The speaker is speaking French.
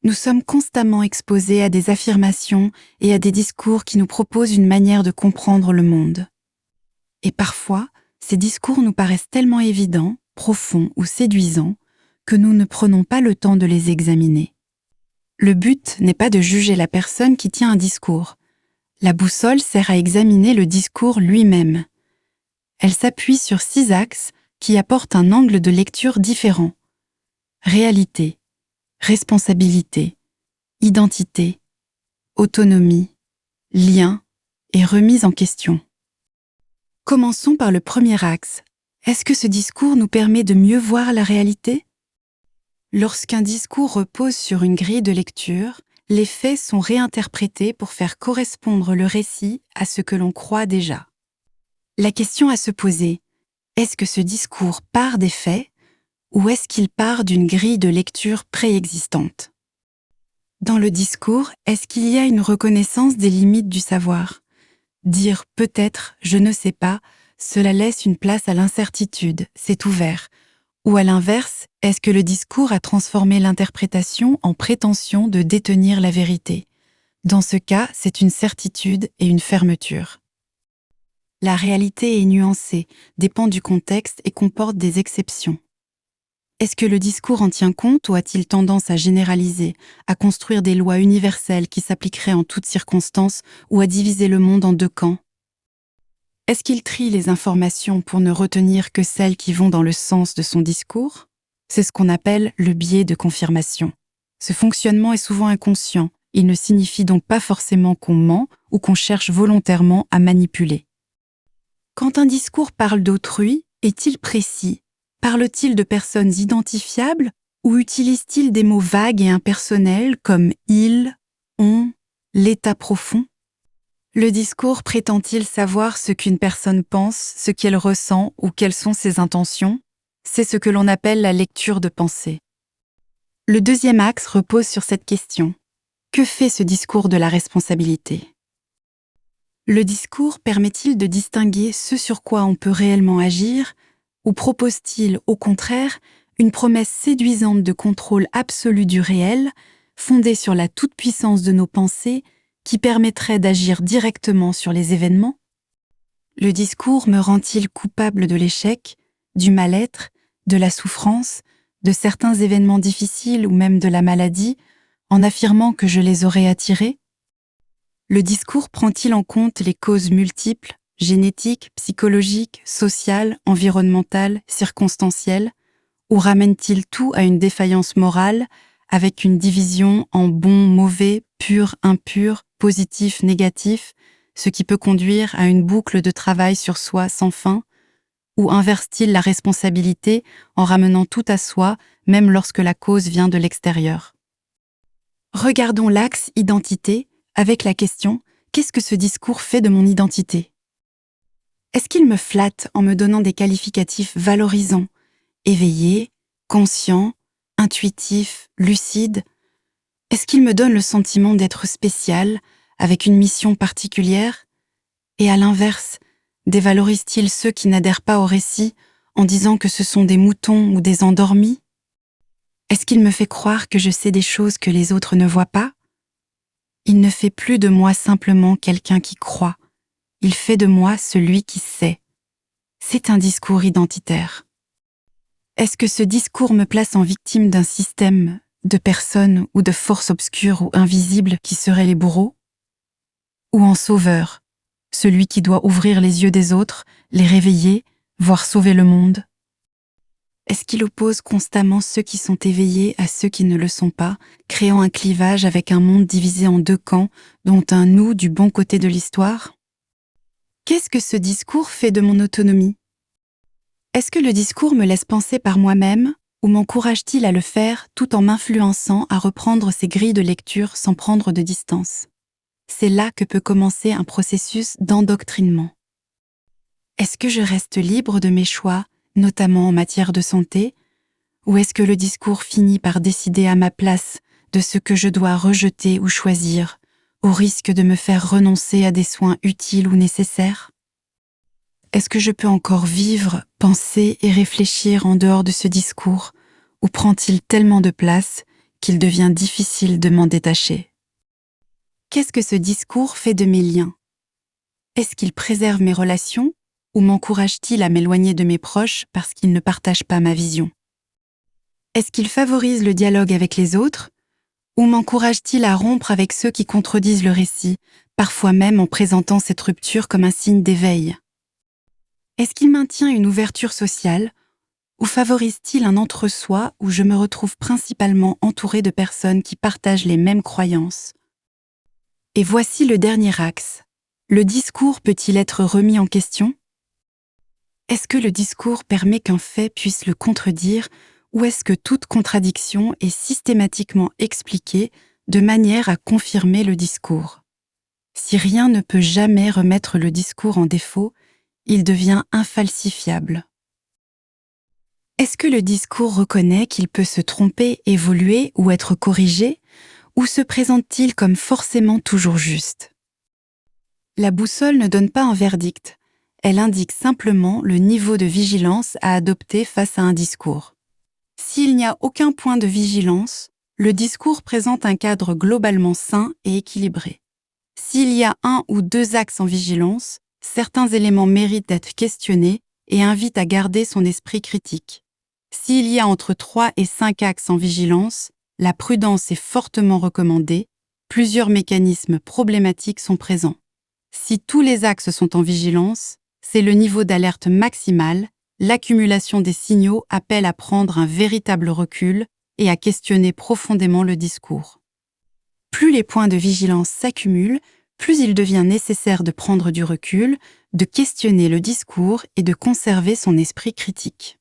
Nous sommes constamment exposés à des affirmations et à des discours qui nous proposent une manière de comprendre le monde. Et parfois, ces discours nous paraissent tellement évidents, profonds ou séduisants que nous ne prenons pas le temps de les examiner. Le but n'est pas de juger la personne qui tient un discours. La boussole sert à examiner le discours lui-même. Elle s'appuie sur 6 axes qui apportent un angle de lecture différent. Réalité, responsabilité, identité, autonomie, lien et remise en question. Commençons par le premier axe. Est-ce que ce discours nous permet de mieux voir la réalité ? Lorsqu'un discours repose sur une grille de lecture, les faits sont réinterprétés pour faire correspondre le récit à ce que l'on croit déjà. La question à se poser, est-ce que ce discours part des faits ou est-ce qu'il part d'une grille de lecture préexistante ? Dans le discours, est-ce qu'il y a une reconnaissance des limites du savoir ? Dire « peut-être, je ne sais pas », cela laisse une place à l'incertitude, c'est ouvert. Ou à l'inverse, est-ce que le discours a transformé l'interprétation en prétention de détenir la vérité ? Dans ce cas, c'est une certitude et une fermeture. La réalité est nuancée, dépend du contexte et comporte des exceptions. Est-ce que le discours en tient compte ou a-t-il tendance à généraliser, à construire des lois universelles qui s'appliqueraient en toutes circonstances ou à diviser le monde en 2 camps ? Est-ce qu'il trie les informations pour ne retenir que celles qui vont dans le sens de son discours ? C'est ce qu'on appelle le biais de confirmation. Ce fonctionnement est souvent inconscient, il ne signifie donc pas forcément qu'on ment ou qu'on cherche volontairement à manipuler. Quand un discours parle d'autrui, est-il précis ? Parle-t-il de personnes identifiables ou utilise-t-il des mots vagues et impersonnels comme « il »,« on »,« l'état profond » ? Le discours prétend-il savoir ce qu'une personne pense, ce qu'elle ressent ou quelles sont ses intentions ? C'est ce que l'on appelle la lecture de pensée. Le deuxième axe repose sur cette question. Que fait ce discours de la responsabilité ? Le discours permet-il de distinguer ce sur quoi on peut réellement agir ou propose-t-il, au contraire, une promesse séduisante de contrôle absolu du réel, fondée sur la toute-puissance de nos pensées, qui permettrait d'agir directement sur les événements ? Le discours me rend-il coupable de l'échec, du mal-être, de la souffrance, de certains événements difficiles ou même de la maladie, en affirmant que je les aurais attirés ? Le discours prend-il en compte les causes multiples, génétiques, psychologiques, sociales, environnementales, circonstancielles, ou ramène-t-il tout à une défaillance morale avec une division en bon, mauvais, pur, impur, positif, négatif, ce qui peut conduire à une boucle de travail sur soi sans fin, ou inverse-t-il la responsabilité en ramenant tout à soi, même lorsque la cause vient de l'extérieur ? Regardons l'axe identité avec la question « Qu'est-ce que ce discours fait de mon identité ?» Est-ce qu'il me flatte en me donnant des qualificatifs valorisants, éveillé, conscient, intuitif, lucide ? Est-ce qu'il me donne le sentiment d'être spécial, avec une mission particulière ? Et à l'inverse, dévalorise-t-il ceux qui n'adhèrent pas au récit en disant que ce sont des moutons ou des endormis ? Est-ce qu'il me fait croire que je sais des choses que les autres ne voient pas ? Il ne fait plus de moi simplement quelqu'un qui croit. Il fait de moi celui qui sait. C'est un discours identitaire. Est-ce que ce discours me place en victime d'un système, de personnes ou de forces obscures ou invisibles qui seraient les bourreaux ? Ou en sauveur, celui qui doit ouvrir les yeux des autres, les réveiller, voire sauver le monde ? Est-ce qu'il oppose constamment ceux qui sont éveillés à ceux qui ne le sont pas, créant un clivage avec un monde divisé en 2 camps, dont un nous du bon côté de l'histoire ? Qu'est-ce que ce discours fait de mon autonomie ? Est-ce que le discours me laisse penser par moi-même ou m'encourage-t-il à le faire tout en m'influençant à reprendre ces grilles de lecture sans prendre de distance ? C'est là que peut commencer un processus d'endoctrinement. Est-ce que je reste libre de mes choix, notamment en matière de santé, ou est-ce que le discours finit par décider à ma place de ce que je dois rejeter ou choisir, au risque de me faire renoncer à des soins utiles ou nécessaires ? Est-ce que je peux encore vivre, penser et réfléchir en dehors de ce discours, ou prend-il tellement de place qu'il devient difficile de m'en détacher. Qu'est-ce que ce discours fait de mes liens? Est-ce qu'il préserve mes relations ou m'encourage-t-il à m'éloigner de mes proches parce qu'ils ne partagent pas ma vision? Est-ce qu'il favorise le dialogue avec les autres ou m'encourage-t-il à rompre avec ceux qui contredisent le récit, parfois même en présentant cette rupture comme un signe d'éveil? Est-ce qu'il maintient une ouverture sociale ou favorise-t-il un entre-soi où je me retrouve principalement entourée de personnes qui partagent les mêmes croyances? Et voici le dernier axe. Le discours peut-il être remis en question? Est-ce que le discours permet qu'un fait puisse le contredire ou est-ce que toute contradiction est systématiquement expliquée de manière à confirmer le discours? Si rien ne peut jamais remettre le discours en défaut, il devient infalsifiable. Est-ce que le discours reconnaît qu'il peut se tromper, évoluer ou être corrigé, ou se présente-t-il comme forcément toujours juste? La boussole ne donne pas un verdict, elle indique simplement le niveau de vigilance à adopter face à un discours. S'il n'y a aucun point de vigilance, le discours présente un cadre globalement sain et équilibré. S'il y a un ou deux axes en vigilance, certains éléments méritent d'être questionnés et invitent à garder son esprit critique. S'il y a entre 3 et 5 axes en vigilance, la prudence est fortement recommandée, plusieurs mécanismes problématiques sont présents. Si tous les axes sont en vigilance, c'est le niveau d'alerte maximal. L'accumulation des signaux appelle à prendre un véritable recul et à questionner profondément le discours. Plus les points de vigilance s'accumulent, plus il devient nécessaire de prendre du recul, de questionner le discours et de conserver son esprit critique.